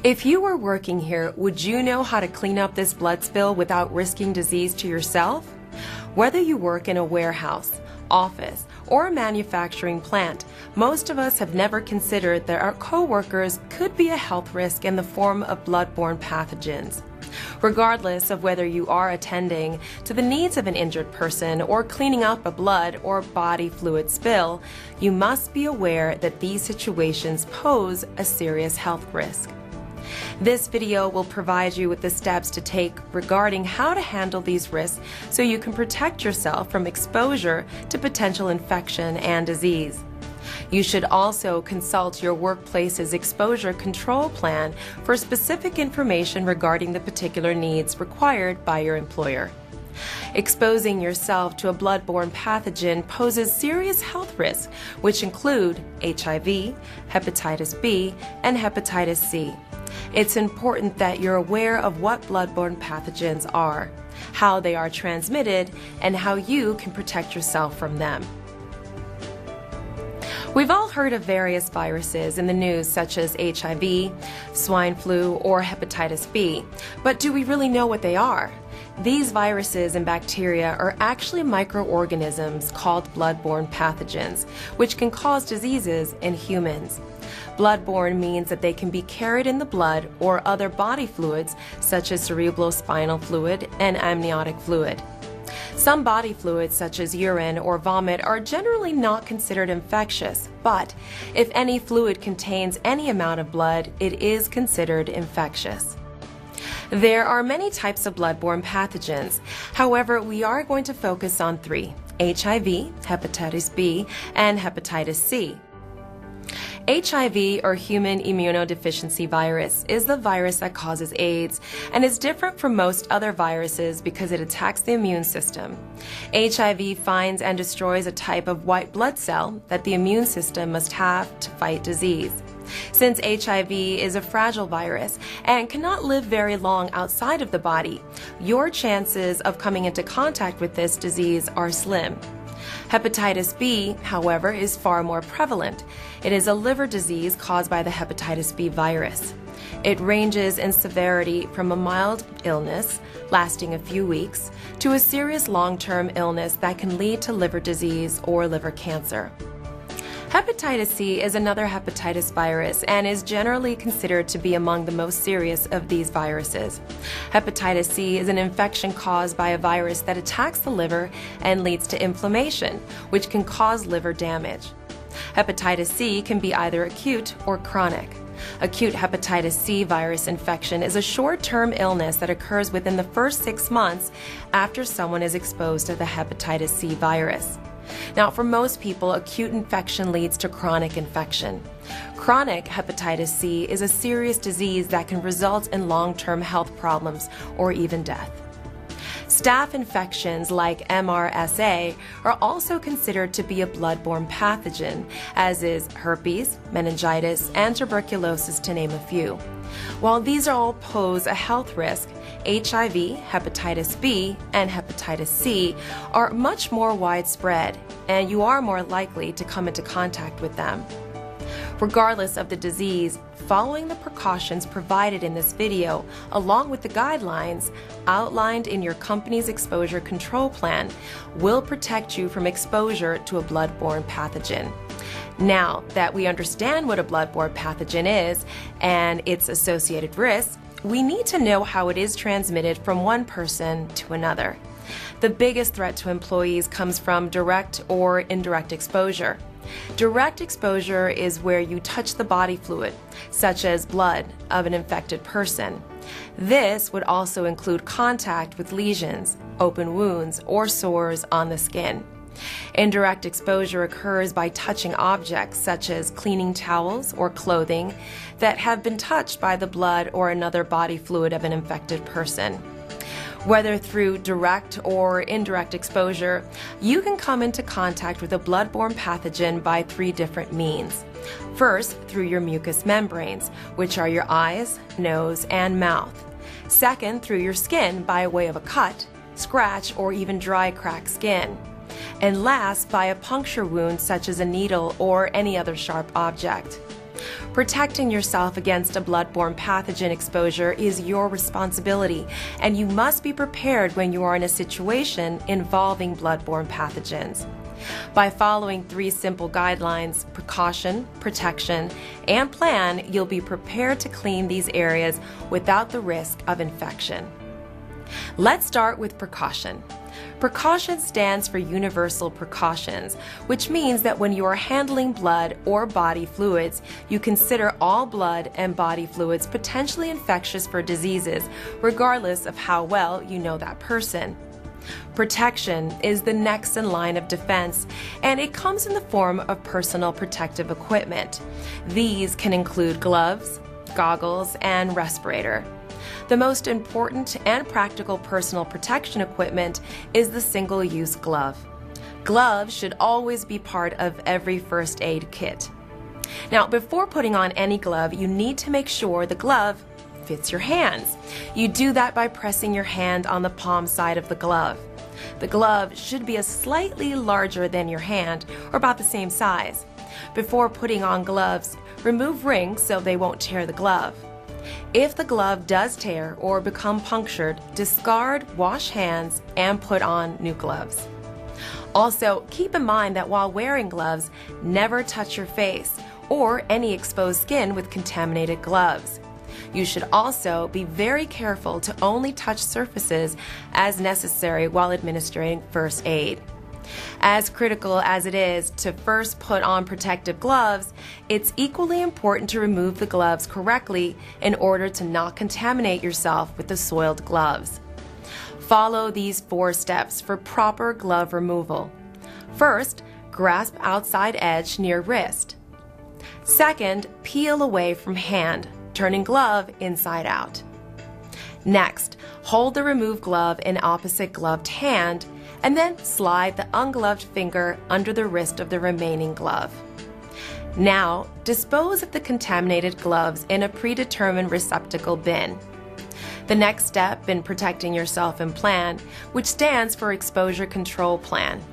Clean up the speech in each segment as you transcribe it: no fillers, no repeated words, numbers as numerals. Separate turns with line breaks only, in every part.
If you were working here, would you know how to clean up this blood spill without risking disease to yourself? Whether you work in a warehouse, office, or a manufacturing plant, most of us have never considered that our co-workers could be a health risk in the form of bloodborne pathogens. Regardless of whether you are attending to the needs of an injured person or cleaning up a blood or body fluid spill, you must be aware that these situations pose a serious health risk. This video will provide you with the steps to take regarding how to handle these risks so you can protect yourself from exposure to potential infection and disease. You should also consult your workplace's exposure control plan for specific information regarding the particular needs required by your employer. Exposing yourself to a bloodborne pathogen poses serious health risks, which include HIV, hepatitis B, and hepatitis C. It's important that you're aware of what bloodborne pathogens are, how they are transmitted, and how you can protect yourself from them. We've all heard of various viruses in the news such as HIV, swine flu, or hepatitis B, but do we really know what they are? These viruses and bacteria are actually microorganisms called bloodborne pathogens, which can cause diseases in humans. Bloodborne means that they can be carried in the blood or other body fluids such as cerebrospinal fluid and amniotic fluid. Some body fluids such as urine or vomit are generally not considered infectious, but if any fluid contains any amount of blood, it is considered infectious. There are many types of bloodborne pathogens. However, we are going to focus on three: HIV, hepatitis B, and hepatitis C. HIV, or human immunodeficiency virus, is the virus that causes AIDS and is different from most other viruses because it attacks the immune system. HIV finds and destroys a type of white blood cell that the immune system must have to fight disease. Since HIV is a fragile virus and cannot live very long outside of the body, your chances of coming into contact with this disease are slim. Hepatitis B, however, is far more prevalent. It is a liver disease caused by the hepatitis B virus. It ranges in severity from a mild illness lasting a few weeks to a serious long-term illness that can lead to liver disease or liver cancer. Hepatitis C is another hepatitis virus and is generally considered to be among the most serious of these viruses. Hepatitis C is an infection caused by a virus that attacks the liver and leads to inflammation, which can cause liver damage. Hepatitis C can be either acute or chronic. Acute hepatitis C virus infection is a short-term illness that occurs within the first 6 months after someone is exposed to the hepatitis C virus. Now, for most people, acute infection leads to chronic infection. Chronic hepatitis C is a serious disease that can result in long-term health problems or even death. Staph infections like MRSA are also considered to be a bloodborne pathogen, as is herpes, meningitis, and tuberculosis, to name a few. While these all pose a health risk, HIV, hepatitis B, and hepatitis C are much more widespread, and you are more likely to come into contact with them. Regardless of the disease, following the precautions provided in this video, along with the guidelines outlined in your company's exposure control plan, will protect you from exposure to a bloodborne pathogen. Now that we understand what a bloodborne pathogen is and its associated risks, we need to know how it is transmitted from one person to another. The biggest threat to employees comes from direct or indirect exposure. Direct exposure is where you touch the body fluid, such as blood, of an infected person. This would also include contact with lesions, open wounds, or sores on the skin. Indirect exposure occurs by touching objects such as cleaning towels or clothing that have been touched by the blood or another body fluid of an infected person. Whether through direct or indirect exposure, you can come into contact with a bloodborne pathogen by 3 different means. First, through your mucous membranes, which are your eyes, nose, and mouth. Second, through your skin by way of a cut, scratch, or even dry, cracked skin. and last by a puncture wound such as a needle or any other sharp object. Protecting yourself against a bloodborne pathogen exposure is your responsibility, and you must be prepared when you are in a situation involving bloodborne pathogens. By following 3 simple guidelines, precaution, protection, and plan, you'll be prepared to clean these areas without the risk of infection. Let's start with precaution. Precaution stands for universal precautions, which means that when you are handling blood or body fluids, you consider all blood and body fluids potentially infectious for diseases, regardless of how well you know that person. Protection is the next in line of defense, and it comes in the form of personal protective equipment. These can include gloves, goggles, and respirator. The most important and practical personal protection equipment is the single-use glove. Gloves should always be part of every first aid kit. Now, before putting on any glove, you need to make sure the glove fits your hands. You do that by pressing your hand on the palm side of the glove. The glove should be slightly larger than your hand, or about the same size. Before putting on gloves, remove rings so they won't tear the glove. If the glove does tear or become punctured, discard, wash hands, and put on new gloves. Also, keep in mind that while wearing gloves, never touch your face or any exposed skin with contaminated gloves. You should also be very careful to only touch surfaces as necessary while administering first aid. As critical as it is to first put on protective gloves, it's equally important to remove the gloves correctly in order to not contaminate yourself with the soiled gloves. Follow these 4 steps for proper glove removal. First, grasp outside edge near wrist. Second, peel away from hand, turning glove inside out. Next, hold the removed glove in opposite gloved hand, and then slide the ungloved finger under the wrist of the remaining glove. Now, dispose of the contaminated gloves in a predetermined receptacle bin. The next step in protecting yourself and plan, which stands for Exposure Control Plan.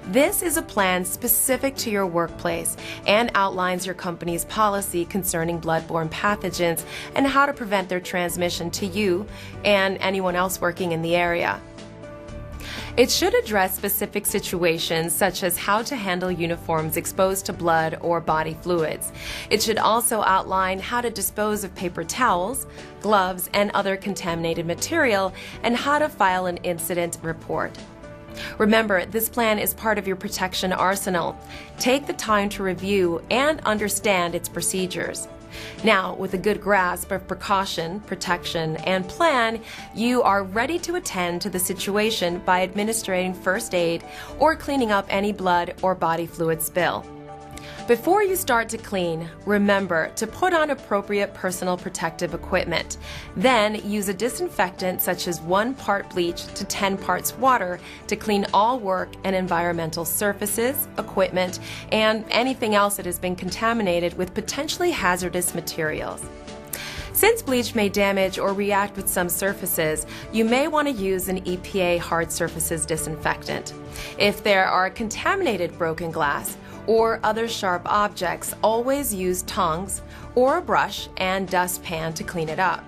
This is a plan specific to your workplace and outlines your company's policy concerning bloodborne pathogens and how to prevent their transmission to you and anyone else working in the area. It should address specific situations such as how to handle uniforms exposed to blood or body fluids. It should also outline how to dispose of paper towels, gloves, and other contaminated material, and how to file an incident report. Remember, this plan is part of your protection arsenal. Take the time to review and understand its procedures. Now, with a good grasp of precaution, protection, and plan, you are ready to attend to the situation by administering first aid or cleaning up any blood or body fluid spill. Before you start to clean, remember to put on appropriate personal protective equipment. Then use a disinfectant such as 1 part bleach to 10 parts water to clean all work and environmental surfaces, equipment, and anything else that has been contaminated with potentially hazardous materials. Since bleach may damage or react with some surfaces, you may want to use an EPA hard surfaces disinfectant. If there are contaminated broken glass or other sharp objects, always use tongs or a brush and dustpan to clean it up.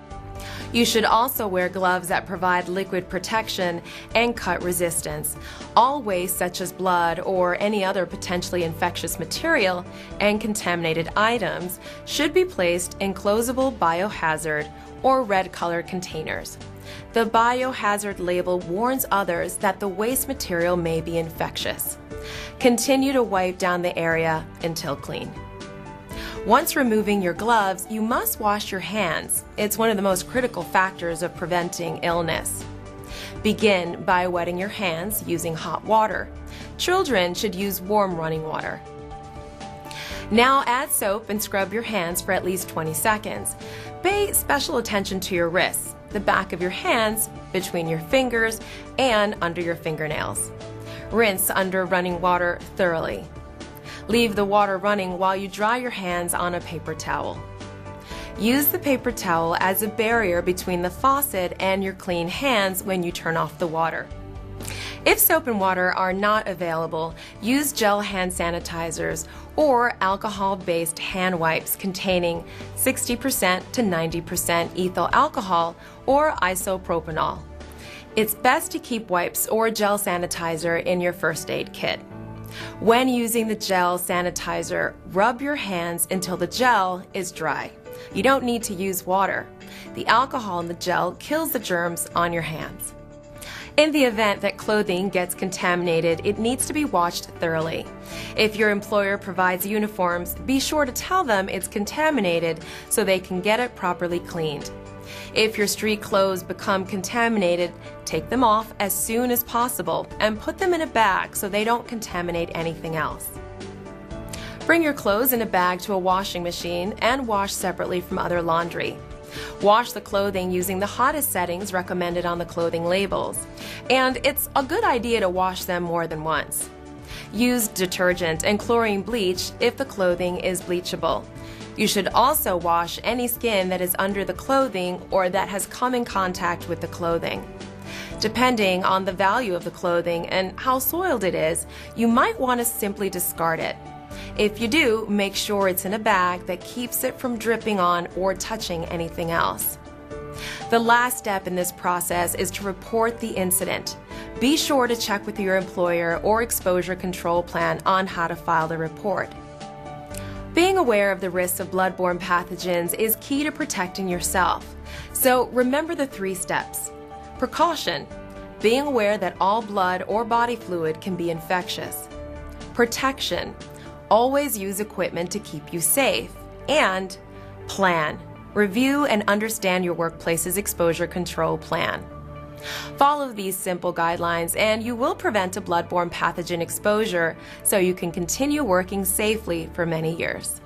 You should also wear gloves that provide liquid protection and cut resistance. All waste such as blood or any other potentially infectious material and contaminated items should be placed in closable biohazard or red-colored containers. The biohazard label warns others that the waste material may be infectious. Continue to wipe down the area until clean. Once removing your gloves, you must wash your hands. It's one of the most critical factors of preventing illness. Begin by wetting your hands using hot water. Children should use warm running water. Now add soap and scrub your hands for at least 20 seconds. Pay special attention to your wrists, the back of your hands, between your fingers, and under your fingernails. Rinse under running water thoroughly. Leave the water running while you dry your hands on a paper towel. Use the paper towel as a barrier between the faucet and your clean hands when you turn off the water. If soap and water are not available, use gel hand sanitizers or alcohol-based hand wipes containing 60% to 90% ethyl alcohol or isopropanol. It's best to keep wipes or gel sanitizer in your first aid kit. When using the gel sanitizer, rub your hands until the gel is dry. You don't need to use water. The alcohol in the gel kills the germs on your hands. In the event that clothing gets contaminated, it needs to be washed thoroughly. If your employer provides uniforms, be sure to tell them it's contaminated so they can get it properly cleaned. If your street clothes become contaminated, take them off as soon as possible and put them in a bag so they don't contaminate anything else. Bring your clothes in a bag to a washing machine and wash separately from other laundry. Wash the clothing using the hottest settings recommended on the clothing labels, and it's a good idea to wash them more than once. Use detergent and chlorine bleach if the clothing is bleachable. You should also wash any skin that is under the clothing or that has come in contact with the clothing. Depending on the value of the clothing and how soiled it is, you might want to simply discard it. If you do, make sure it's in a bag that keeps it from dripping on or touching anything else. The last step in this process is to report the incident. Be sure to check with your employer or exposure control plan on how to file the report. Being aware of the risks of bloodborne pathogens is key to protecting yourself. So remember the 3 steps. Precaution, being aware that all blood or body fluid can be infectious. Protection, always use equipment to keep you safe. And plan, review and understand your workplace's exposure control plan. Follow these simple guidelines and you will prevent a bloodborne pathogen exposure so you can continue working safely for many years.